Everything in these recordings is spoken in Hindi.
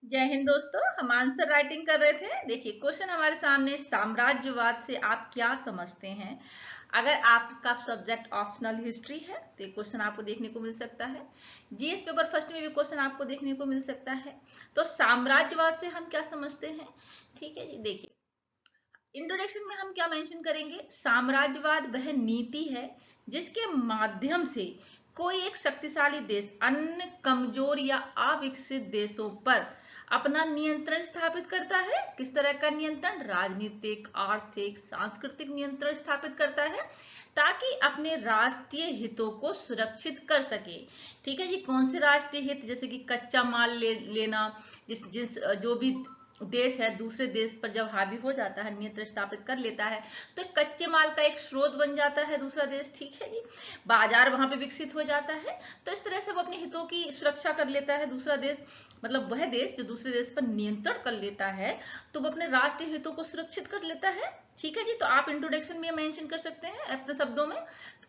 जय हिंद दोस्तों। हम आंसर राइटिंग कर रहे थे। देखिए क्वेश्चन हमारे सामने, साम्राज्यवाद से आप क्या समझते हैं। अगर आपका सब्जेक्ट ऑप्शनल हिस्ट्री है तो ये क्वेश्चन आपको देखने को मिल सकता है। जीएस पेपर फर्स्ट में भी क्वेश्चन आपको देखने को मिल सकता है। तो साम्राज्यवाद से हम क्या समझते हैं, ठीक है जी। देखिए इंट्रोडक्शन में हम क्या मेंशन करेंगे, साम्राज्यवाद वह नीति है जिसके माध्यम से कोई एक शक्तिशाली देश अन्य कमजोर या अविकसित देशों पर अपना नियंत्रण स्थापित करता है। किस तरह का नियंत्रण, राजनीतिक, आर्थिक, सांस्कृतिक नियंत्रण स्थापित करता है ताकि अपने राष्ट्रीय हितों को सुरक्षित कर सके। ठीक है जी। कौन से राष्ट्रीय हित, जैसे कि कच्चा माल लेना, जिस जिस जो भी देश है दूसरे देश पर जब हावी हो जाता है, नियंत्रण स्थापित कर लेता है, तो कच्चे माल का एक स्रोत बन जाता है दूसरा देश। ठीक है जी। बाजार वहां पे विकसित हो जाता है। तो इस तरह से वो अपने हितों की सुरक्षा कर लेता है दूसरा देश। मतलब वह देश जो दूसरे देश पर नियंत्रण कर लेता है तो वो अपने राष्ट्रीय हितों को सुरक्षित कर लेता है। ठीक है जी। तो आप इंट्रोडक्शन में मेंशन कर सकते हैं अपने शब्दों में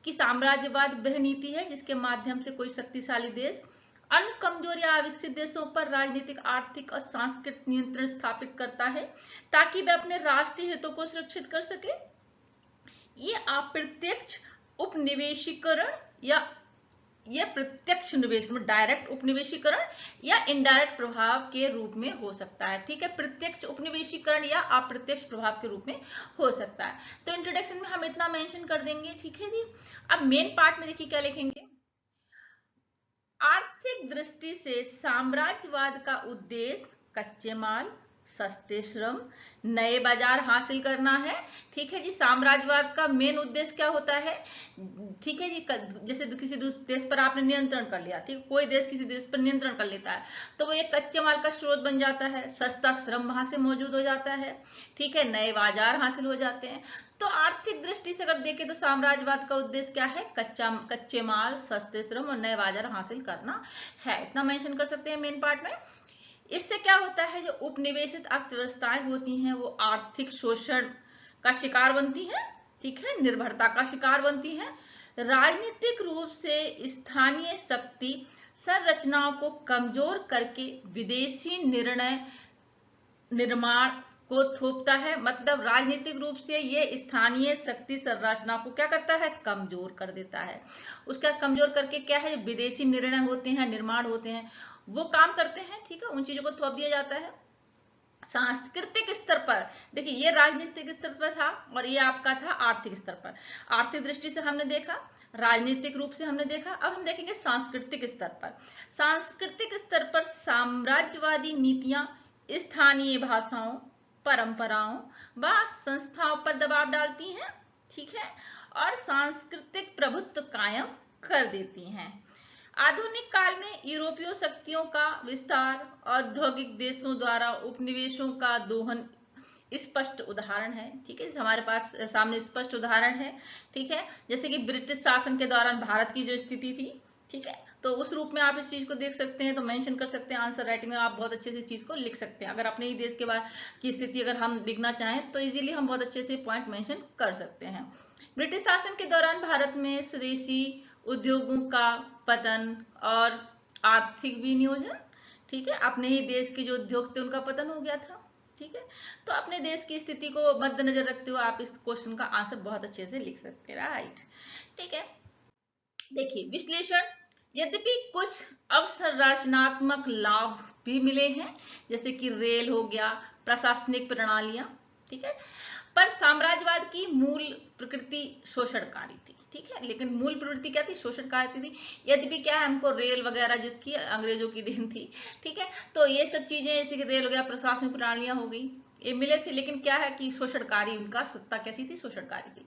कि साम्राज्यवाद वह नीति है जिसके माध्यम से कोई शक्तिशाली देश अन्य कमजोर या अविकसित देशों पर राजनीतिक, आर्थिक और सांस्कृतिक नियंत्रण स्थापित करता है ताकि वे अपने राष्ट्रीय हितों को सुरक्षित कर सके। ये अप्रत्यक्ष उपनिवेशीकरण या ये प्रत्यक्ष निवेश में डायरेक्ट उपनिवेशीकरण या इनडायरेक्ट प्रभाव के रूप में हो सकता है। ठीक है, प्रत्यक्ष उपनिवेशीकरण या अप्रत्यक्ष प्रभाव के रूप में हो सकता है। तो इंट्रोडक्शन में हम इतना मेंशन कर देंगे। ठीक है जी। अब मेन पार्ट में देखिए क्या लिखेंगे। आर्थिक दृष्टि से साम्राज्यवाद का उद्देश्य कच्चे माल, सस्ते श्रम, नए बाजार हासिल करना है। ठीक है जी। साम्राज्यवाद का मेन उद्देश्य क्या होता है, ठीक है जी। जैसे किसी देश पर आपने नियंत्रण कर लिया, ठीक, कोई देश किसी देश पर नियंत्रण कर लेता है तो वो एक कच्चे माल का स्रोत बन जाता है, सस्ता श्रम वहां से मौजूद हो जाता है। ठीक है, नए बाजार हासिल हो जाते हैं। तो आर्थिक दृष्टि से अगर देखें तो साम्राज्यवाद का उद्देश्य क्या है, कच्चे माल, सस्ते श्रम और नए बाजार हासिल करना है। इतना मेंशन कर सकते हैं मेन पार्ट में। इससे क्या होता है, जो उपनिवेशित अर्थव्यवस्थाएं होती हैं वो आर्थिक शोषण का शिकार बनती हैं। ठीक है, निर्भरता का शिकार बनती हैं। राजनीतिक रूप से स्थानीय शक्ति संरचनाओं को कमजोर करके विदेशी निर्णय निर्माण को थोपता है। मतलब राजनीतिक रूप से ये स्थानीय शक्ति संरचना को क्या करता है, कमजोर कर देता है। उसका कमजोर करके क्या है, विदेशी निर्णय होते हैं, निर्माण होते हैं, वो काम करते हैं। ठीक है, उन चीजों को थोप दिया जाता है। सांस्कृतिक स्तर पर देखिए, ये राजनीतिक स्तर पर था और ये आपका था आर्थिक स्तर पर। आर्थिक दृष्टि से हमने देखा, राजनीतिक रूप से हमने देखा, अब हम देखेंगे सांस्कृतिक स्तर पर। सांस्कृतिक स्तर पर साम्राज्यवादी नीतियां स्थानीय भाषाओं, परंपराओं व संस्थाओं पर दबाव डालती हैं। ठीक है, और सांस्कृतिक प्रभुत्व कायम कर देती हैं। आधुनिक काल में यूरोपीय शक्तियों का विस्तार, औद्योगिक देशों द्वारा उपनिवेशों का दोहन स्पष्ट उदाहरण है। ठीक है, हमारे पास सामने स्पष्ट उदाहरण है। ठीक है, जैसे कि ब्रिटिश शासन के दौरान भारत की जो स्थिति थी, ठीक है, तो उस रूप में आप इस चीज को देख सकते हैं। तो मेंशन कर सकते हैं आंसर राइटिंग में, आप बहुत अच्छे से इस चीज को लिख सकते हैं। अगर अपने ही देश के बाद की स्थिति अगर हम लिखना चाहें तो इजीली हम बहुत अच्छे से पॉइंट मेंशन कर सकते हैं। ब्रिटिश शासन के दौरान भारत में स्वदेशी उद्योगों का पतन और आर्थिक विनियोजन, ठीक है, अपने ही देश के जो उद्योग थे उनका पतन हो गया था। ठीक है, तो अपने देश की स्थिति को मद्देनजर रखते हुए आप इस क्वेश्चन का आंसर बहुत अच्छे से लिख सकते हैं। राइट, ठीक है। देखिए विश्लेषण, यद्यपि कुछ अवसंरचनात्मक लाभ भी मिले हैं, जैसे कि रेल हो गया, प्रशासनिक प्रणालियां, ठीक है, पर साम्राज्यवाद की मूल प्रकृति शोषणकारी थी। ठीक है, लेकिन मूल प्रवृत्ति क्या थी, शोषणकारी थी। यद्यपि क्या है, हमको रेल वगैरह जो की अंग्रेजों की देन थी। ठीक है, तो ये सब चीजें जैसे कि रेल हो गया, प्रशासनिक प्रणालियां हो गई, ये मिले थे, लेकिन क्या है कि शोषणकारी, उनका सत्ता कैसी थी, शोषणकारी थी।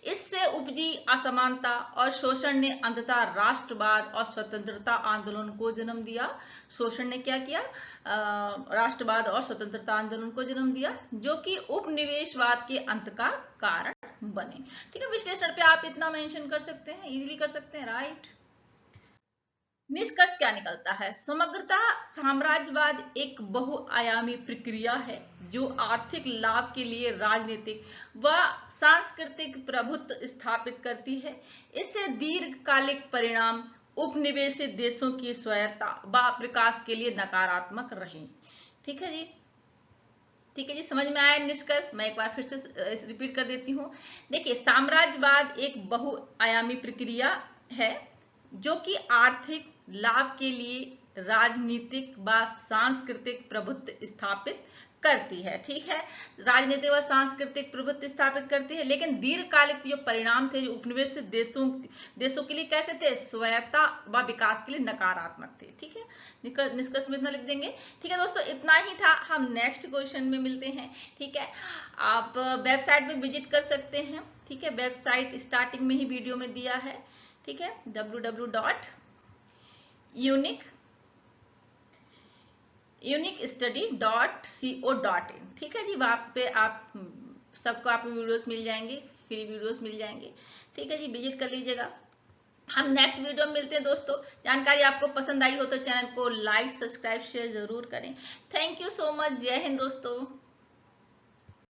इससे उपजी असमानता और शोषण ने अंततः राष्ट्रवाद और स्वतंत्रता आंदोलन को जन्म दिया। शोषण ने क्या किया, राष्ट्रवाद और स्वतंत्रता आंदोलन को जन्म दिया, जो कि उपनिवेशवाद के अंत का कारण बने। ठीक है, विश्लेषण पे आप इतना मेंशन कर सकते हैं, इजीली कर सकते हैं। राइट, निष्कर्ष क्या निकलता है, समग्रतः साम्राज्यवाद एक बहुआयामी प्रक्रिया है जो आर्थिक लाभ के लिए राजनीतिक व सांस्कृतिक प्रभुत्व स्थापित करती है। इससे दीर्घकालिक परिणाम उपनिवेशित देशों की स्वायत्तता व विकास के लिए नकारात्मक रहे। ठीक है जी। ठीक है जी, समझ में आया निष्कर्ष? मैं एक बार फिर से रिपीट कर देती हूँ। देखिए, साम्राज्यवाद एक बहुआयामी प्रक्रिया है जो कि आर्थिक लाभ के लिए राजनीतिक व सांस्कृतिक प्रभुत्व स्थापित करती है। ठीक है, राजनीतिक व सांस्कृतिक प्रभुत्व स्थापित करती है, लेकिन दीर्घकालिक जो परिणाम थे जो उपनिवेशित देशों के लिए कैसे थे? स्वायत्तता व विकास के लिए नकारात्मक थे। ठीक है, निष्कर्ष में इतना लिख देंगे। ठीक है दोस्तों, इतना ही था। हम नेक्स्ट क्वेश्चन में मिलते हैं। ठीक है, आप वेबसाइट पे विजिट कर सकते हैं। ठीक है, वेबसाइट स्टार्टिंग में ही वीडियो में दिया है। ठीक है, www.uniquestudy.co.in। ठीक है जी, वहां पे आप सबको आपको वीडियोस मिल जाएंगे, फ्री वीडियोस मिल जाएंगे। ठीक है जी, विजिट कर लीजिएगा। हम नेक्स्ट वीडियो में मिलते हैं दोस्तों। जानकारी आपको पसंद आई हो तो चैनल को लाइक, सब्सक्राइब, शेयर जरूर करें। Thank you so much. जय हिंद दोस्तों।